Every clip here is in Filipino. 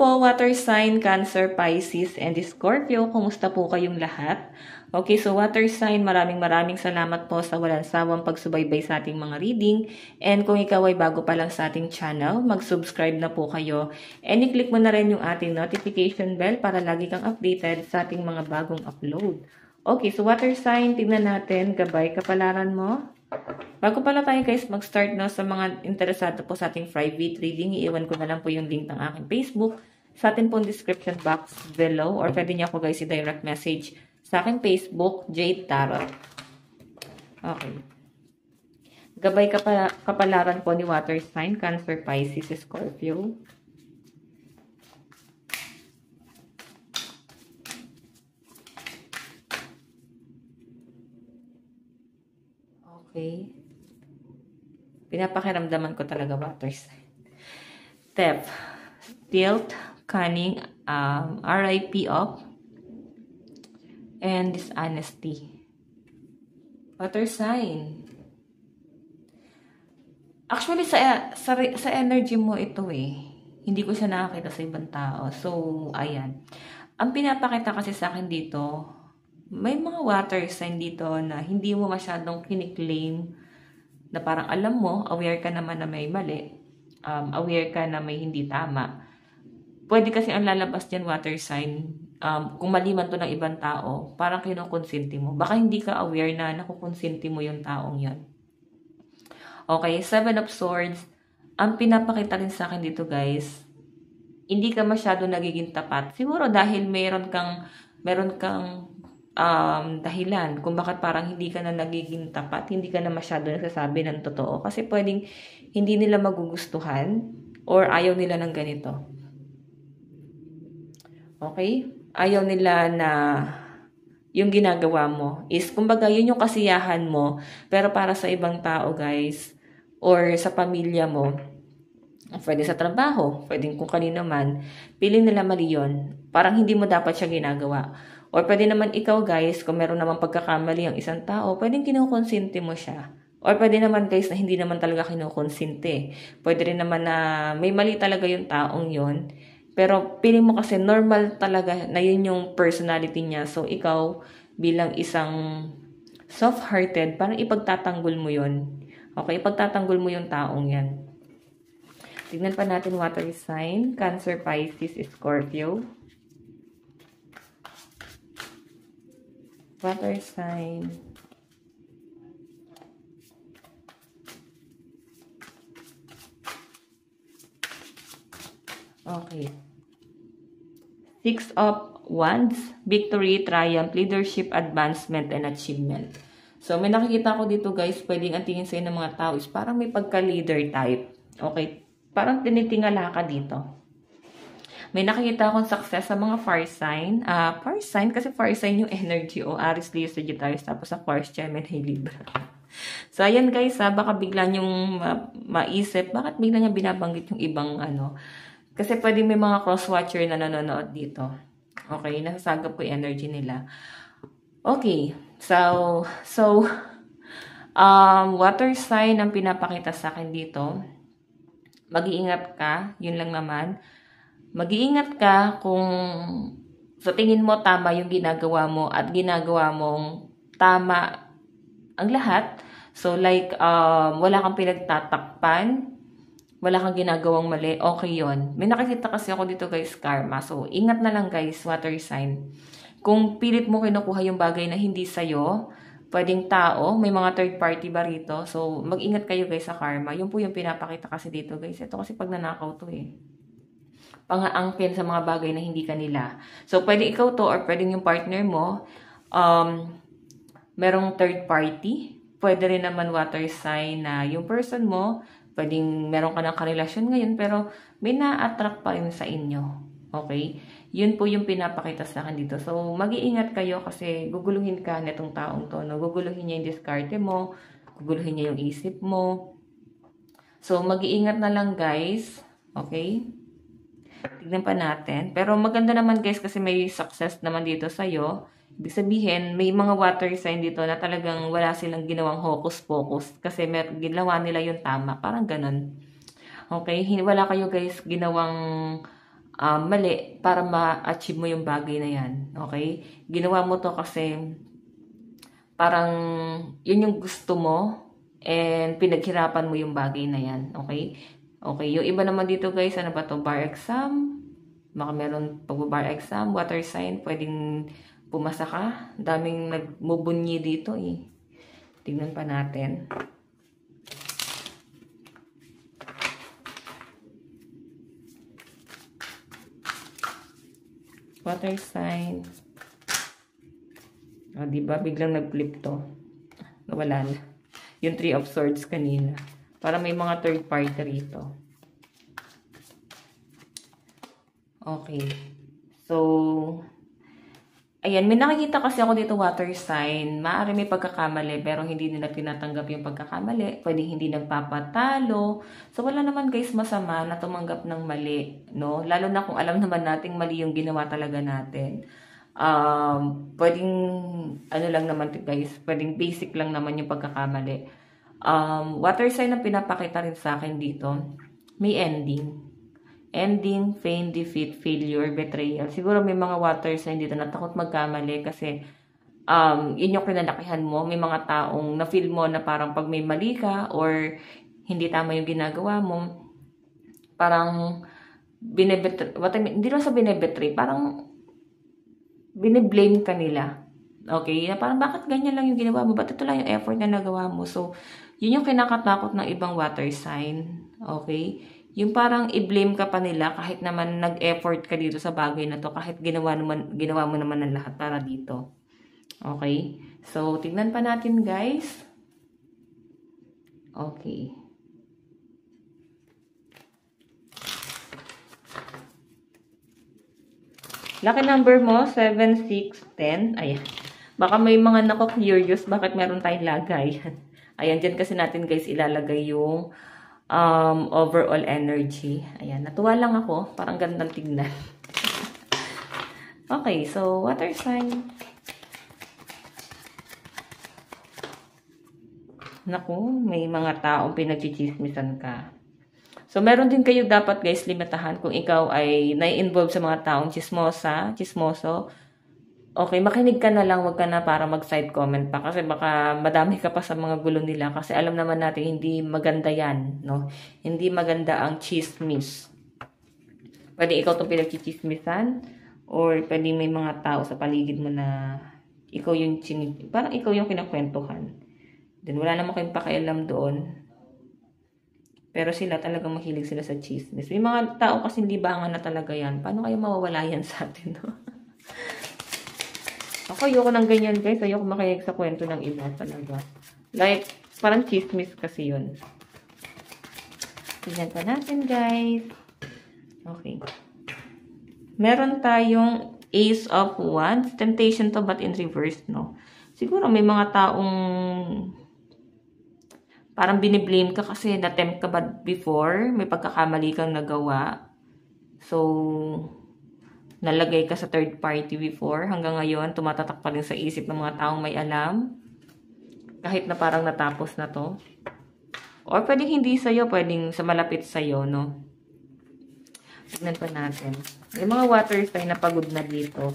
po, water sign, Cancer, Pisces, and Scorpio. Kumusta po kayong lahat? Okay, so water sign, maraming salamat po sa walang sawang pagsubaybay sa ating mga reading. And kung ikaw ay bago pa lang sa ating channel, mag-subscribe na po kayo. And i-click mo na rin yung ating notification bell para lagi kang updated sa ating mga bagong upload. Okay, so water sign, tignan natin, gabay, kapalaran mo. Bago pala tayo guys mag-start sa mga interesado po sa ating private reading, iiwan ko na lang po yung link ng aking Facebook sa atin pong description box below, or pwede niyo ako guys i-direct message sa aking Facebook, Jade Tarot. Okay. Gabay kapalaran po ni water sign, Cancer, Pisces, Scorpio. Okay. Pinapakiramdaman ko talaga water sign. Theft, tilt, cunning, RIP off, and dishonesty. Water sign. Actually, sa energy mo ito eh. Hindi ko siya nakakita sa ibang tao. So, ayan. Ang pinapakita kasi sa akin dito, may mga water sign dito na hindi mo masyadong kiniklaim, na parang alam mo, aware ka naman na may mali, aware ka na may hindi tama. Pwede kasi ang lalabas dyan, water sign, kung mali man to ng ibang tao, parang kinukonsinti mo. Baka hindi ka aware na nakukonsinti mo yung taong yan. Okay, Seven of Swords, ang pinapakita rin sa akin dito guys, hindi ka masyado nagiging tapat. Siguro dahil meron kang dahilan kung bakit parang hindi ka na nagiging tapat, hindi ka na masyado nagsasabi ng totoo. Kasi pwedeng hindi nila magugustuhan or ayaw nila ng ganito. Okay? Ayaw nila na yung ginagawa mo is, kumbaga, yun yung kasiyahan mo, pero para sa ibang tao, guys, or sa pamilya mo, pwede sa trabaho, pwedeng kung kanino man, piling nila mali yun. Parang hindi mo dapat siya ginagawa. Or pwede naman ikaw guys, kung meron naman pagkakamali ang isang tao, pwedeng kinukonsinti mo siya. Or pwede naman guys na hindi naman talaga kinukonsinti. Pwede rin naman na may mali talaga yung taong yon. Pero piling mo kasi normal talaga na yun yung personality niya. So ikaw bilang isang soft-hearted, parang ipagtatanggol mo yun. Okay, ipagtatanggol mo yung taong yan. Tignan pa natin water sign, Cancer, Pisces, Scorpio. Water sign. Okay. Six of Wands, victory, triumph, leadership, advancement, and achievement. So, may nakikita ko dito guys, pwedeng ang tingin sa'yo ng mga tao is parang may pagka-leader type. Okay. Parang tinitingala ka dito. May nakikita akong success sa mga fire sign. Fire sign, kasi fire sign yung energy o Aries, Leo, Sagittarius, tapos sa Aquarius, Gemini, Libra. So, ayan guys, baka bigla nyong maisip, bakit bigla niya binabanggit yung ibang ano. Kasi pwede may mga cross-watcher na nanonood dito. Okay, nasasagap ko yung energy nila. Okay, so, water sign ang pinapakita sa akin dito. Mag-iingat ka, yun lang naman. Mag-iingat ka kung sa tingin mo tama yung ginagawa mo at ginagawa mong tama ang lahat. So like, wala kang pinagtatakpan, wala kang ginagawang mali, okay yun. May nakikita kasi ako dito guys, karma. So ingat na lang guys, water sign. Kung pilit mo kinukuha yung bagay na hindi sa'yo, pwedeng tao, may mga third party ba rito? So mag-ingat kayo guys sa karma. Yun po yung pinapakita kasi dito guys. Ito kasi pag nanakaw to eh. Pangaangkin sa mga bagay na hindi kanila. So, pwede ikaw to or pwedeng yung partner mo, merong third party. Pwede rin naman water sign na yung person mo, pwedeng meron ka ng karelasyon ngayon, pero may na-attract pa rin sa inyo. Okay? Yun po yung pinapakita sa akin dito. So, mag-iingat kayo kasi guguluhin ka netong taong to. No? Guguluhin niya yung diskarte mo, guguluhin niya yung isip mo. So, mag-iingat na lang guys. Okay? Tignan pa natin. Pero maganda naman guys kasi may success naman dito sa'yo. Ibig sabihin, may mga water sign dito na talagang wala silang ginawang hocus-pocus kasi ginawa nila yung tama. Parang ganun. Okay? Wala kayo guys ginawang mali para ma-achieve mo yung bagay na yan. Okay? Ginawa mo to kasi parang yun yung gusto mo and pinaghirapan mo yung bagay na yan. Okay? Okay. Yung iba naman dito guys, ano ba to? Bar exam. Baka meron pag-bar exam, water sign, pwedeng pumasa ka. Daming nagmubunyi dito eh. Tingnan pa natin. Water sign. O, diba? Biglang nag-flip to. Nawala na. Yung 3 of swords kanina. Para may mga third party rito. Okay. So, ayan. May nakikita kasi ako dito water sign. Maaari may pagkakamali pero hindi nila tinatanggap yung pagkakamali. Pwede hindi nagpapatalo. So, wala naman guys masama na tumanggap ng mali. No? Lalo na kung alam naman nating mali yung ginawa talaga natin. Pwedeng ano lang naman guys, pwedeng basic lang naman yung pagkakamali. Water sign na pinapakita rin sa akin dito, may ending, pain, defeat, failure, betrayal. Siguro may mga water sign dito na takot magkamali kasi yun yung kinalakihan mo. May mga taong na feel mo na parang pag may mali ka or hindi tama yung ginagawa mo, parang hindi lang sa binebetray, parang bine-blame ka nila. Okay? Na parang bakit ganyan lang yung ginawa mo? Ba't ito lang yung effort na nagawa mo? So, yun yung kinakatakot ng ibang water sign. Okay? Yung parang i-blame ka pa nila kahit naman nag-effort ka dito sa bagay na to. Kahit ginawa mo naman ng lahat para dito. Okay? So, tignan pa natin guys. Okay. Lucky number mo, 7, 6, 10. Ayan. Baka may mga nako-curious bakit meron tayong lagay. Ayan, dyan kasi natin guys ilalagay yung overall energy. Ayan, natuwa lang ako. Parang gandang tignan. Okay, so water sign. Naku, may mga taong pinagchichismisan ka. So, meron din kayo dapat guys limitahan kung ikaw ay nai-involve sa mga taong chismoso. Okay, makinig ka na lang, wag ka na para mag-side comment pa kasi baka madami ka pa sa mga gulo nila kasi alam naman natin hindi maganda yan, no? Hindi maganda ang chismis. Pwede ikaw itong pinagchichismisan or pwede may mga tao sa paligid mo na ikaw yung parang ikaw yung kinakwentuhan. Then wala naman kayong pakialam doon. Pero sila talagang mahilig sila sa chismis. May mga tao kasi libangan na talaga yan. Paano kayo mawawala yan sa atin, no? Ako, ayoko ng ganyan, guys. Ayoko makinig sa kwento ng iba talaga. Like, parang chismis kasi yun. Tignan pa natin, guys. Okay. Meron tayong Ace of Wands. Temptation to, but in reverse, no? Siguro may mga taong parang biniblame ka kasi na-tempt ka ba before? May pagkakamali kang nagawa. So, nalagay ka sa third party before. Hanggang ngayon, tumatatak pa rin sa isip ng mga taong may alam. Kahit na parang natapos na to. Or pwedeng hindi sa'yo, pwedeng sa malapit sa'yo, no? Tignan pa natin. May mga water sign na pagod na dito.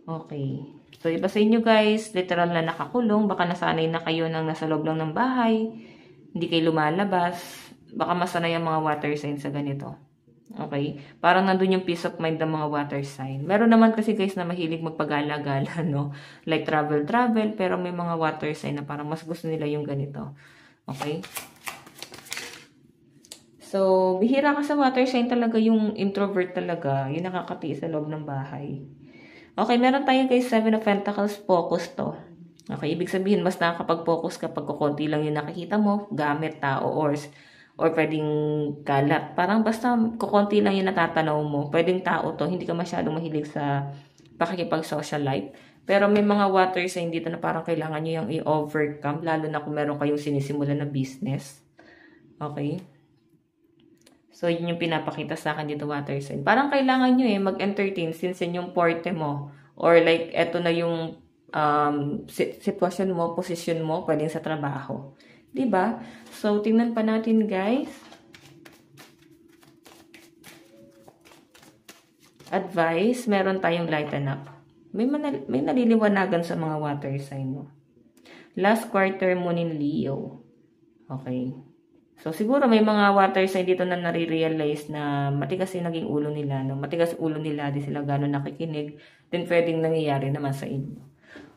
Okay. So, iba sa inyo guys, literal na nakakulong. Baka nasanay na kayo nang nasa loob lang ng bahay. Hindi kayo lumalabas. Baka masanay ang mga water sign sa ganito. Okay? Parang nandun yung peace of mind ng mga water sign. Meron naman kasi guys na mahilig magpagala-gala, no? Like travel. Pero may mga water sign na parang mas gusto nila yung ganito. Okay? So, bihira ka sa water sign talaga yung introvert talaga. Yung nakakatiis sa loob ng bahay. Okay, meron tayo guys 7 of Pentacles, focus to. Okay, ibig sabihin mas nakakapag-focus kapag kukunti lang yung nakikita mo, gamit, tao, or pwedeng kalat. Parang basta kukunti lang yung natatanaw mo. Pwedeng tao to, hindi ka masyadong mahilig sa pakikipag-social life. Pero may mga water sign dito na parang kailangan nyo yung i-overcome, lalo na kung meron kayong sinisimulan na business. Okay? So, yun yung pinapakita sa akin dito, water sign. Parang kailangan nyo mag-entertain since yun yung forte mo. Or like, eto na yung sitwasyon mo, posisyon mo, pwedeng sa trabaho. Diba? So, tingnan pa natin, guys. advice, meron tayong lighten up. May naliliwanagan sa mga water sign mo. Last quarter moon in Leo. Okay. So, siguro may mga water sign dito na nare-realize na matigas yung naging ulo nila. No? Matigas ulo nila, di sila gano'n nakikinig. Then, pwedeng nangyayari naman sa inyo.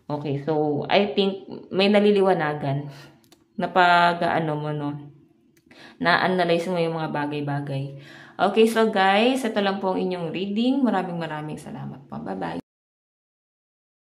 Okay, so, I think may naliliwanagan na pag, na-analyze mo yung mga bagay-bagay. Okay, so guys, ito lang po ang inyong reading. Maraming salamat po. Bye-bye.